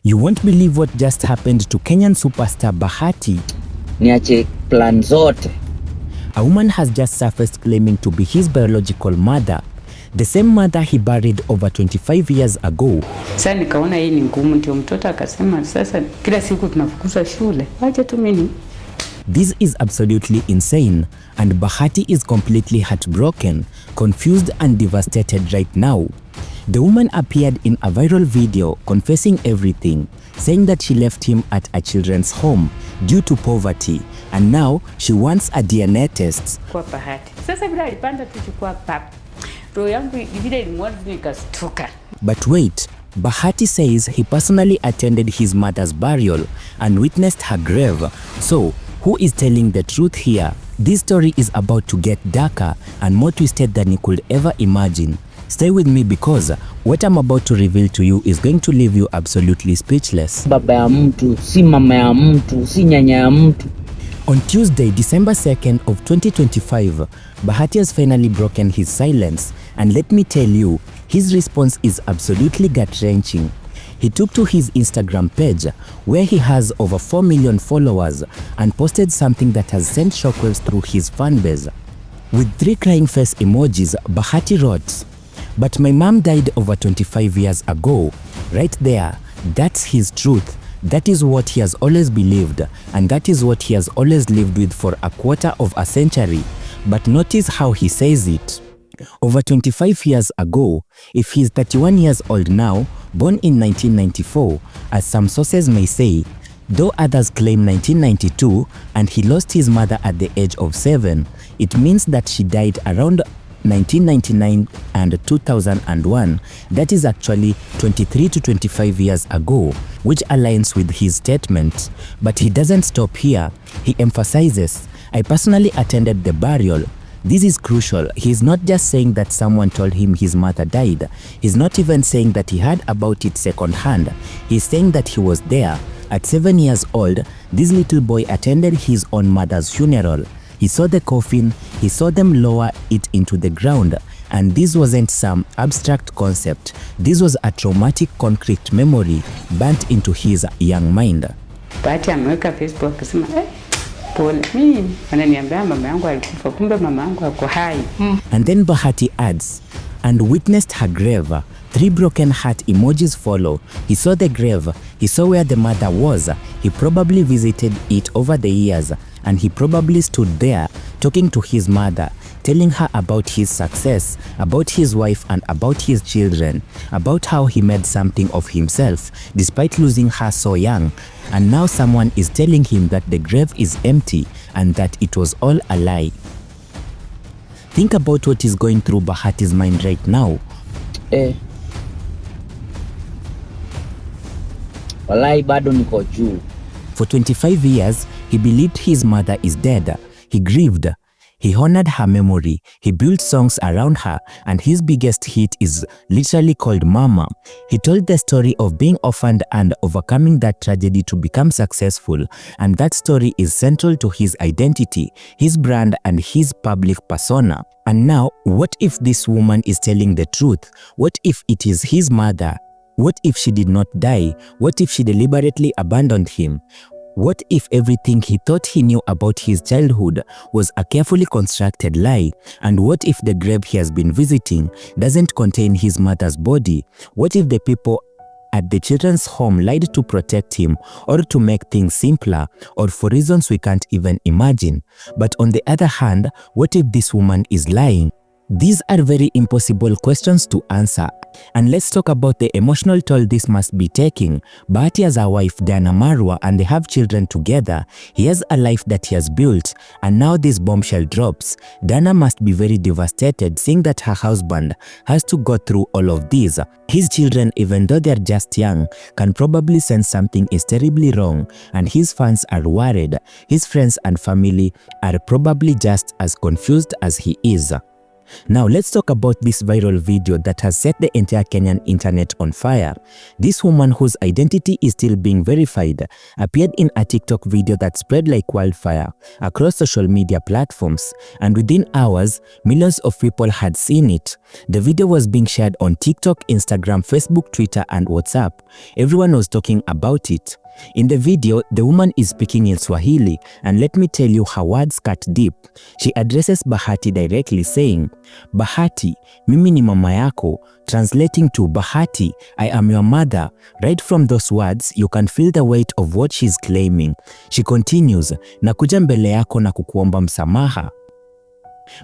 You won't believe what just happened to Kenyan superstar Bahati. Niache plan zote. A woman has just surfaced claiming to be his biological mother, the same mother he buried over 25 years ago. Sasa nikaona hii ni ngumu, ndio mtoto akasema sasa kila siku tunafukuza shule, wacha tu mimi. This is absolutely insane, and Bahati is completely heartbroken, confused and devastated right now. The woman appeared in a viral video confessing everything, saying that she left him at a children's home due to poverty, and now she wants a DNA test. Kwa Bahati. Sasa bila alipanda tuchukua pap. Roho yangu vile ilimwaza nikastuka. But wait, Bahati says he personally attended his mother's burial and witnessed her grave. So, who is telling the truth here? This story is about to get darker and more twisted than you could ever imagine. Stay with me because what I'm about to reveal to you is going to leave you absolutely speechless. Baba ya mtu, si mama ya mtu, si nyanya ya mtu. On Tuesday, December 2nd of 2025, Bahati has finally broken his silence, and let me tell you, his response is absolutely gut-wrenching. He took to his Instagram page, where he has over 4 million followers, and posted something that has sent shockwaves through his fanbase. With 3 crying face emojis, Bahati wrote, "But my mom died over 25 years ago." Right there, that's his truth. That is what he has always believed, and that is what he has always lived with for a quarter of a century. But notice how he says it. Over 25 years ago, if he is 31 years old now, born in 1994, as some sources may say, though others claim 1992, and he lost his mother at the age of 7, it means that she died around 1999 and 2001. That is actually 23 to 25 years ago, which aligns with his statement. But he doesn't stop here. He emphasizes, "I personally attended the burial." This is crucial. He's not just saying that someone told him his mother died. He's not even saying that he heard about it secondhand. He's saying that he was there. At 7 years old, this little boy attended his own mother's funeral. He saw the coffin, he saw them lower it into the ground, and this wasn't some abstract concept. This was a traumatic concrete memory burnt into his young mind. Bahati ameweka Facebook akasema pole, mimi ananiambia mama yangu alikufa, kumbe mama yangu ako hai. And then Bahati adds, "And witnessed her grave." 3 broken heart emojis follow. He saw the grave, he saw where the mother was, he probably visited it over the years, and he probably stood there talking to his mother, telling her about his success, about his wife and about his children, about how he made something of himself despite losing her so young. And now someone is telling him that the grave is empty and that it was all a lie. Think about what is going through Bahati's mind right now. Walai bado niko juu. For 25 years, he believed his mother is dead. He grieved. He honored her memory. He built songs around her, and his biggest hit is literally called Mama. He told the story of being orphaned and overcoming that tragedy to become successful, and that story is central to his identity, his brand, and his public persona. And now, what if this woman is telling the truth? What if it is his mother? What if she did not die? What if she deliberately abandoned him? What if everything he thought he knew about his childhood was a carefully constructed lie? And what if the grave he has been visiting doesn't contain his mother's body? What if the people at the children's home lied to protect him, or to make things simpler, or for reasons we can't even imagine? But on the other hand, what if this woman is lying? These are very impossible questions to answer. And let's talk about the emotional toll this must be taking. Bahati has a wife, Marua, and they have children together. He has a life that he has built, and now this bombshell drops. Dana must be very devastated seeing that her husband has to go through all of this. His children, even though they're just young, can probably sense something is terribly wrong, and his fans are worried. His friends and family are probably just as confused as he is. Now let's talk about this viral video that has set the entire Kenyan internet on fire. This woman, whose identity is still being verified, appeared in a TikTok video that spread like wildfire across social media platforms, and within hours, millions of people had seen it. The video was being shared on TikTok, Instagram, Facebook, Twitter, and WhatsApp. Everyone was talking about it. In the video, the woman is speaking in Swahili, and let me tell you, her words cut deep. She addresses Bahati directly, saying, "Bahati, mimi ni mama yako," translating to, "Bahati, I am your mother." Right from those words, you can feel the weight of what she's claiming. She continues, "Nakuja mbele yako na kukuomba msamaha."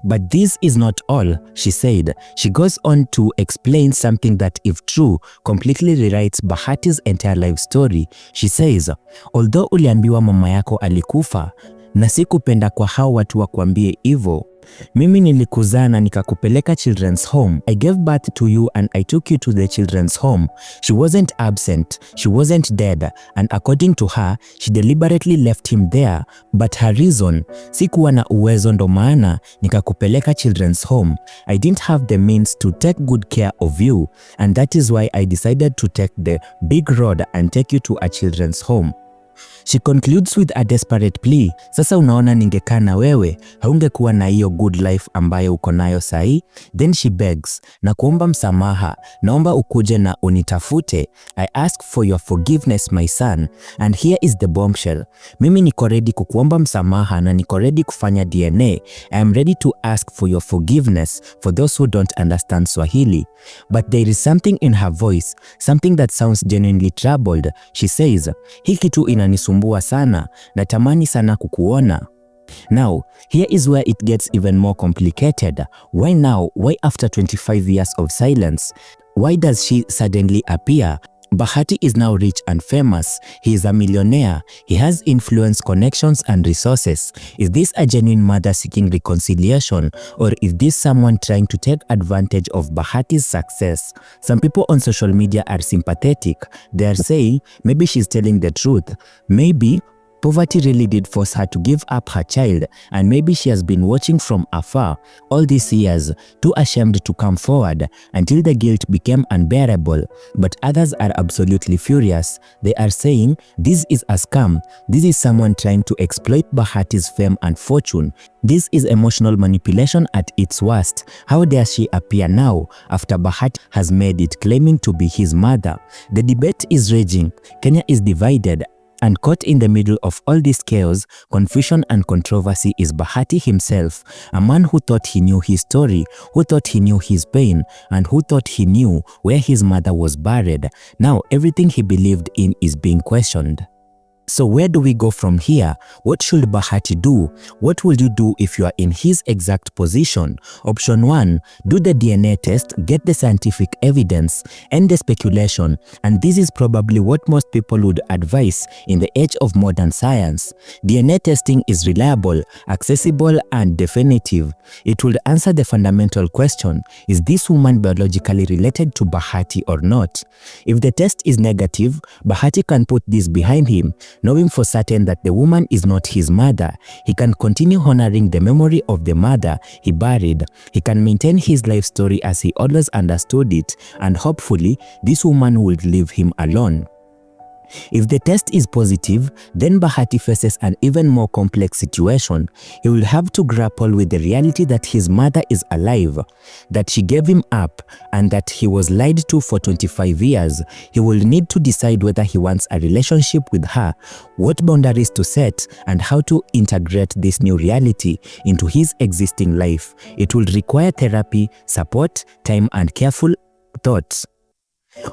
But this is not all, she said. She goes on to explain something that, if true, completely rewrites Bahati's entire life story. She says, "Although uliambiwa mama yako alikufa, na sikupenda kwa hao watu wakuambie hivyo. Mimi nilikuzaa na nikakupeleka children's home. I gave birth to you and I took you to the children's home. She wasn't absent, she wasn't dead, and according to her, she deliberately left him there. But her reason, sikuwa na uwezo ndo maana nikakupeleka children's home. I didn't have the means to take good care of you, and that is why I decided to take the big road and take you to a children's home." She concludes with a desperate plea. Sasa unaona ningekaa na wewe, haungekuwa na hiyo good life ambayo uko nayo sahi. Then she begs, na kuomba msamaha, naomba ukuje na unitafute. I ask for your forgiveness, my son. And here is the bombshell. Mimi niko ready kukuomba msamaha na niko ready kufanya DNA. I am ready to ask for your forgiveness for those who don't understand Swahili. But there is something in her voice, something that sounds genuinely troubled. She says, "Hii kitu inanisumbua sana, natamani sana kukuona." Now, here is where it gets even more complicated. Why now? Why after 25 years of silence? Why does she suddenly appear? Bahati is now rich and famous. He is a millionaire. He has influence, connections, and resources. Is this a genuine mother seeking reconciliation, or is this someone trying to take advantage of Bahati's success? Some people on social media are sympathetic. They are saying maybe she's telling the truth. Maybe poverty really did force her to give up her child, and maybe she has been watching from afar all these years, too ashamed to come forward until the guilt became unbearable. But others are absolutely furious. They are saying this is a scam. This is someone trying to exploit Bahati's fame and fortune. This is emotional manipulation at its worst. How dare she appear now after Bahati has made it, claiming to be his mother? The debate is raging. Kenya is divided. And caught in the middle of all this chaos, confusion, and controversy is Bahati himself, a man who thought he knew his story, who thought he knew his pain, and who thought he knew where his mother was buried. Now everything he believed in is being questioned. So where do we go from here? What should Bahati do? What will you do if you are in his exact position? Option 1, do the DNA test, get the scientific evidence, end the speculation, and this is probably what most people would advise in the age of modern science. DNA testing is reliable, accessible, and definitive. It will answer the fundamental question, is this woman biologically related to Bahati or not? If the test is negative, Bahati can put this behind him, knowing for certain that the woman is not his mother. He can continue honoring the memory of the mother he buried. He can maintain his life story as he always understood it, and hopefully this woman will leave him alone. If the test is positive, then Bahati faces an even more complex situation. He will have to grapple with the reality that his mother is alive, that she gave him up, and that he was lied to for 25 years. He will need to decide whether he wants a relationship with her, what boundaries to set, and how to integrate this new reality into his existing life. It will require therapy, support, time, and careful thoughts.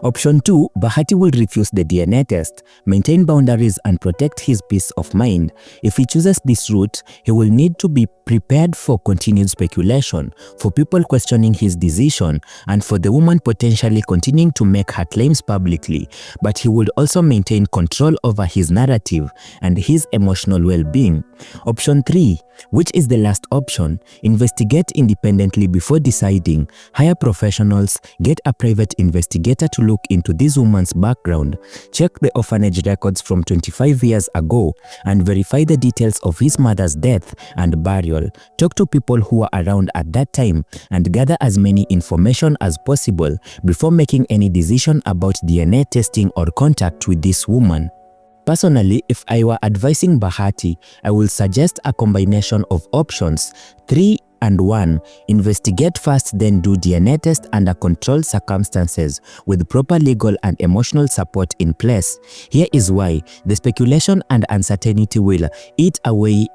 Option 2, Bahati will refuse the DNA test, maintain boundaries, and protect his peace of mind. If he chooses this route, he will need to be prepared for continued speculation, for people questioning his decision, and for the woman potentially continuing to make her claims publicly. But he would also maintain control over his narrative and his emotional well-being. Option 3, which is the last option, investigate independently before deciding. Hire professionals, get a private investigator to look into this woman's background, check the orphanage records from 25 years ago, and verify the details of his mother's death and burial. Talk to people who were around at that time and gather as many information as possible before making any decision about DNA testing or contact with this woman. Personally, if I were advising Bahati, I will suggest a combination of options 3 and 1. Investigate first, then do DNA test under controlled circumstances with proper legal and emotional support in place. Here is why. The speculation and uncertainty will eat away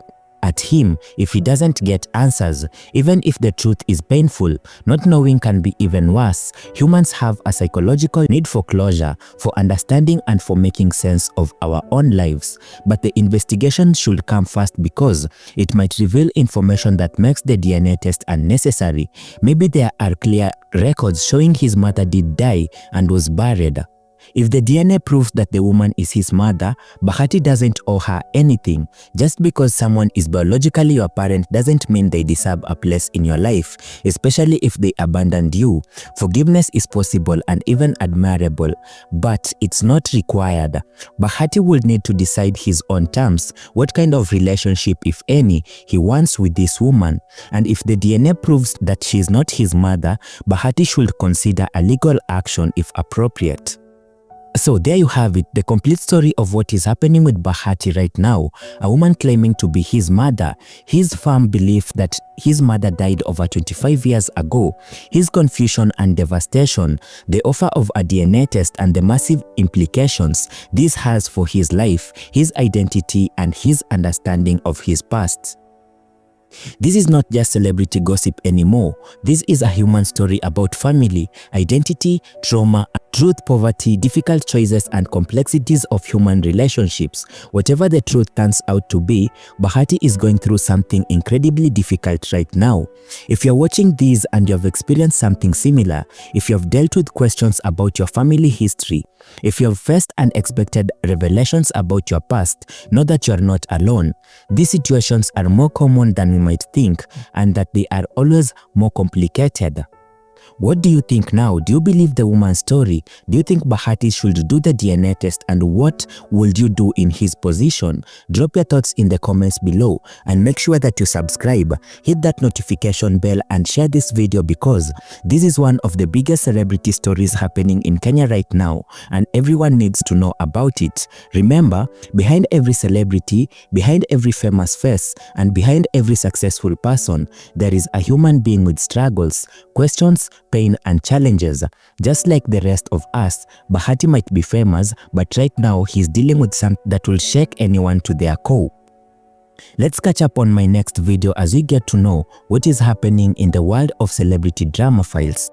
at him if he doesn't get answers. Even if the truth is painful, not knowing can be even worse. Humans have a psychological need for closure, for understanding, and for making sense of our own lives. But the investigation should come first because it might reveal information that makes the DNA test unnecessary. Maybe there are clear records showing his mother did die and was buried. If the DNA proves that the woman is his mother, Bahati doesn't owe her anything. Just because someone is biologically your parent doesn't mean they deserve a place in your life, especially if they abandoned you. Forgiveness is possible and even admirable, but it's not required. Bahati will need to decide his own terms, what kind of relationship, if any, he wants with this woman. And if the DNA proves that she is not his mother, Bahati should consider a legal action if appropriate. So there you have it, the complete story of what is happening with Bahati right now. A woman claiming to be his mother, his firm belief that his mother died over 25 years ago, his confusion and devastation, the offer of a DNA test and the massive implications this has for his life, his identity, and his understanding of his past. This is not just celebrity gossip anymore. This is a human story about family, identity, trauma, truth, poverty, difficult choices, and complexities of human relationships. Whatever the truth turns out to be, Bahati is going through something incredibly difficult right now. If you're watching these and you have experienced something similar, if you have dealt with questions about your family history, if you have faced unexpected revelations about your past, know that you are not alone. These situations are more common than we might think, and that they are always more complicated. What do you think now? Do you believe the woman's story? Do you think Bahati should do the DNA test, and what would you do in his position? Drop your thoughts in the comments below and make sure that you subscribe, hit that notification bell, and share this video because this is one of the biggest celebrity stories happening in Kenya right now and everyone needs to know about it. Remember, behind every celebrity, behind every famous face, and behind every successful person, there is a human being with struggles, questions, pain, and challenges. Just like the rest of us, Bahati might be famous, but right now he's dealing with something that will shake anyone to their core. Let's catch up on my next video as we get to know what is happening in the world of celebrity drama files.